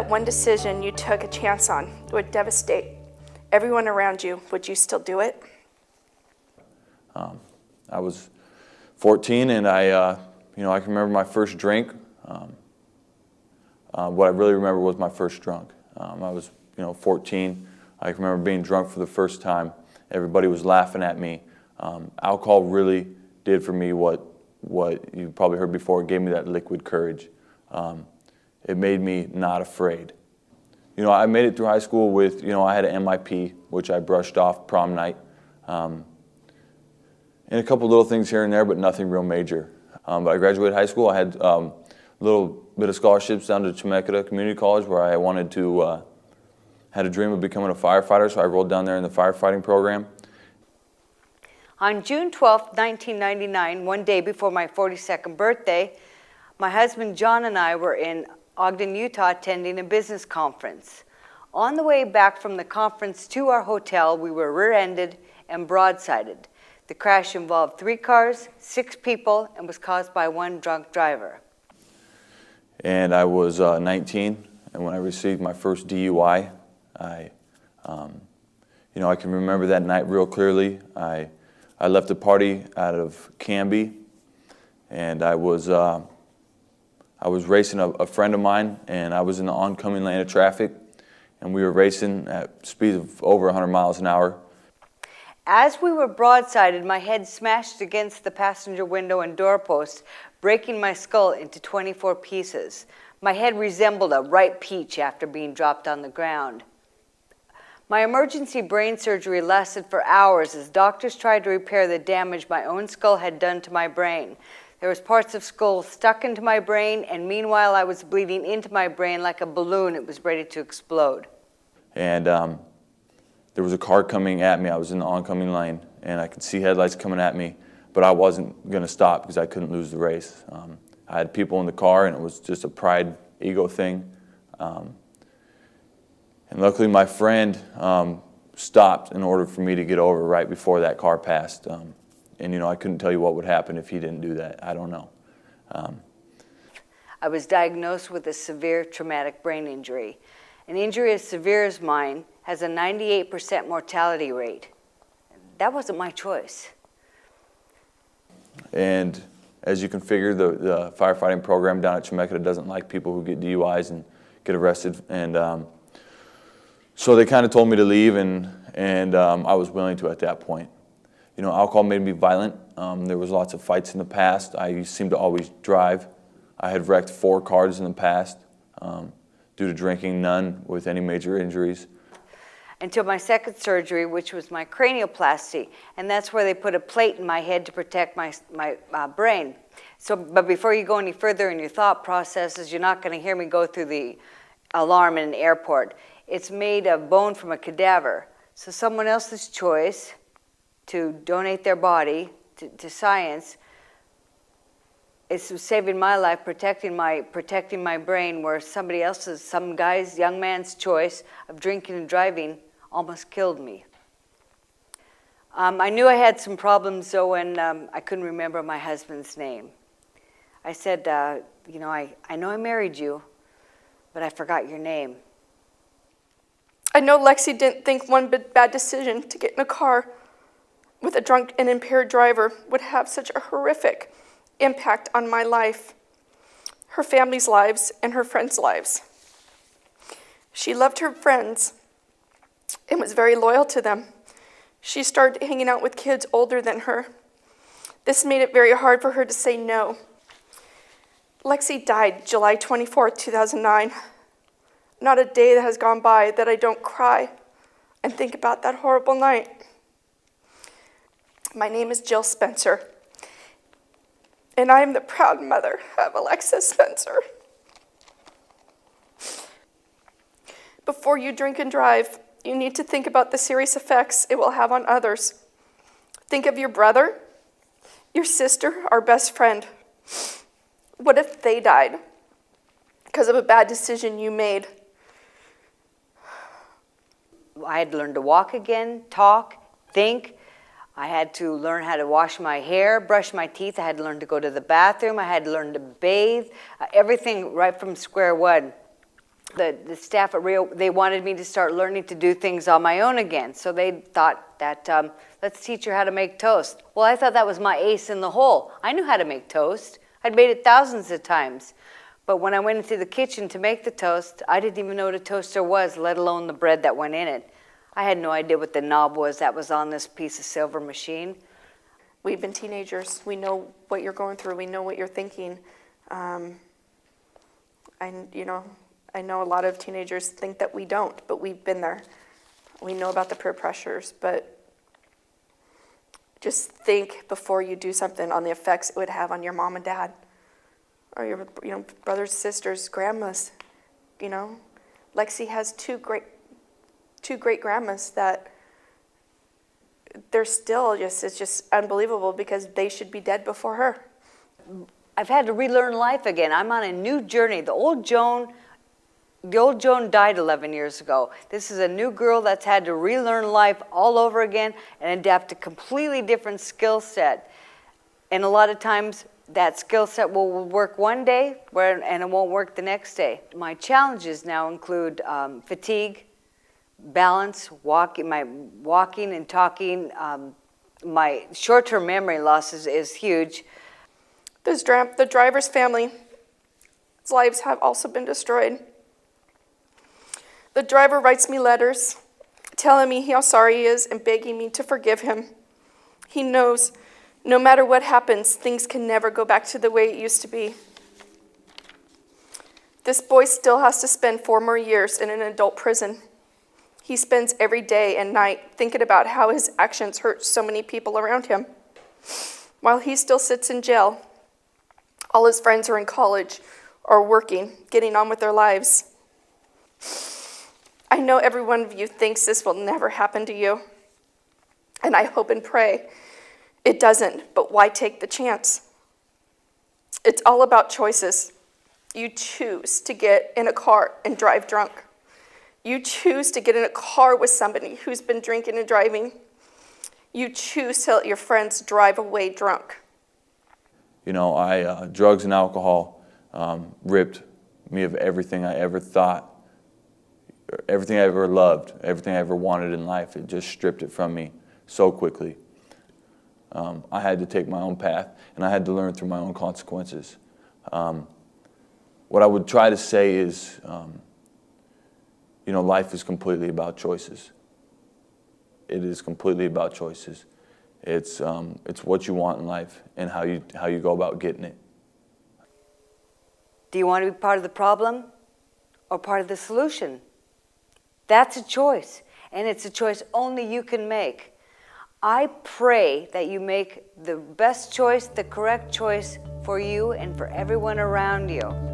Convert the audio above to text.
that one decision you took a chance on would devastate everyone around you, would you still do it? I was 14, and I can remember my first drink. What I really remember was my first drunk. I was 14. I can remember being drunk for the first time. Everybody was laughing at me. Alcohol really did for me what you probably heard before. It gave me that liquid courage. It made me not afraid. I made it through high school with, I had an MIP, which I brushed off prom night. And a couple little things here and there, but nothing real major. But I graduated high school. I had a little bit of scholarships down to Chemeketa Community College, where I wanted to, had a dream of becoming a firefighter, so I rolled down there in the firefighting program. On June 12, 1999, one day before my 42nd birthday, my husband John and I were in Ogden, Utah, attending a business conference. On the way back from the conference to our hotel, we were rear-ended and broadsided. The crash involved 3 cars, 6 people, and was caused by one drunk driver. And I was 19, and when I received my first DUI, I can remember that night real clearly. I left a party out of Canby, and I was racing a friend of mine, and I was in the oncoming lane of traffic, and we were racing at speeds of over 100 miles an hour. As we were broadsided, my head smashed against the passenger window and doorpost, breaking my skull into 24 pieces. My head resembled a ripe peach after being dropped on the ground. My emergency brain surgery lasted for hours as doctors tried to repair the damage my own skull had done to my brain. There was parts of skull stuck into my brain, and meanwhile I was bleeding into my brain like a balloon. It was ready to explode. And there was a car coming at me. I was in the oncoming lane, and I could see headlights coming at me, but I wasn't going to stop because I couldn't lose the race. I had people in the car, and it was just a pride, ego thing. And luckily, my friend stopped in order for me to get over right before that car passed. And I couldn't tell you what would happen if he didn't do that. I don't know. I was diagnosed with a severe traumatic brain injury. An injury as severe as mine has a 98% mortality rate. That wasn't my choice. And as you can figure, the firefighting program down at Chemeketa doesn't like people who get DUIs and get arrested. And so they kind of told me to leave, and I was willing to at that point. Alcohol made me violent. There was lots of fights in the past. I seemed to always drive. I had wrecked 4 cars in the past due to drinking, none with any major injuries. Until my second surgery, which was my cranioplasty, and that's where they put a plate in my head to protect my brain. But before you go any further in your thought processes, you're not going to hear me go through the alarm in an airport. It's made of bone from a cadaver. So someone else's choice to donate their body to science is saving my life, protecting my brain, where somebody else's, some guy's, young man's choice of drinking and driving almost killed me. I knew I had some problems, though, when I couldn't remember my husband's name. I said, I know I married you, but I forgot your name. I know Lexi didn't think one bad decision to get in a car with a drunk and impaired driver would have such a horrific impact on my life, her family's lives, and her friends' lives. She loved her friends and was very loyal to them. She started hanging out with kids older than her. This made it very hard for her to say no. Lexi died July 24, 2009. Not a day that has gone by that I don't cry and think about that horrible night. My name is Jill Spencer, and I am the proud mother of Alexis Spencer. Before you drink and drive, you need to think about the serious effects it will have on others. Think of your brother, your sister, our best friend. What if they died because of a bad decision you made? I had to learn to walk again, talk, think. I had to learn how to wash my hair, brush my teeth. I had to learn to go to the bathroom. I had to learn to bathe. Everything right from square one. The staff at Rio, they wanted me to start learning to do things on my own again. So they thought that, let's teach her how to make toast. Well, I thought that was my ace in the hole. I knew how to make toast. I'd made it thousands of times. But when I went into the kitchen to make the toast, I didn't even know what a toaster was, let alone the bread that went in it. I had no idea what the knob was that was on this piece of silver machine. We've been teenagers. We know what you're going through. We know what you're thinking. I know a lot of teenagers think that we don't, but we've been there. We know about the peer pressures, but just think before you do something on the effects it would have on your mom and dad, or your brothers, sisters, grandmas. Lexi has two great grandmas that they're still it's just unbelievable because they should be dead before her. I've had to relearn life again. I'm on a new journey. The old Joan died 11 years ago. This is a new girl that's had to relearn life all over again and adapt a completely different skill set. And a lot of times that skill set will work one day and it won't work the next day. My challenges now include fatigue, balance, my walking and talking. My short-term memory loss is huge. The driver's family's lives have also been destroyed. The driver writes me letters telling me how sorry he is and begging me to forgive him. He knows no matter what happens, things can never go back to the way it used to be. This boy still has to spend 4 more years in an adult prison. He spends every day and night thinking about how his actions hurt so many people around him. While he still sits in jail, all his friends are in college or working, getting on with their lives. I know every one of you thinks this will never happen to you, and I hope and pray it doesn't, but why take the chance? It's all about choices. You choose to get in a car and drive drunk. You choose to get in a car with somebody who's been drinking and driving. You choose to let your friends drive away drunk. Drugs and alcohol ripped me of everything I ever thought, everything I ever loved, everything I ever wanted in life. It just stripped it from me so quickly. I had to take my own path, and I had to learn through my own consequences. What I would try to say is, life is completely about choices. It is completely about choices. It's what you want in life and how you go about getting it. Do you want to be part of the problem or part of the solution? That's a choice, and it's a choice only you can make. I pray that you make the best choice, the correct choice for you and for everyone around you.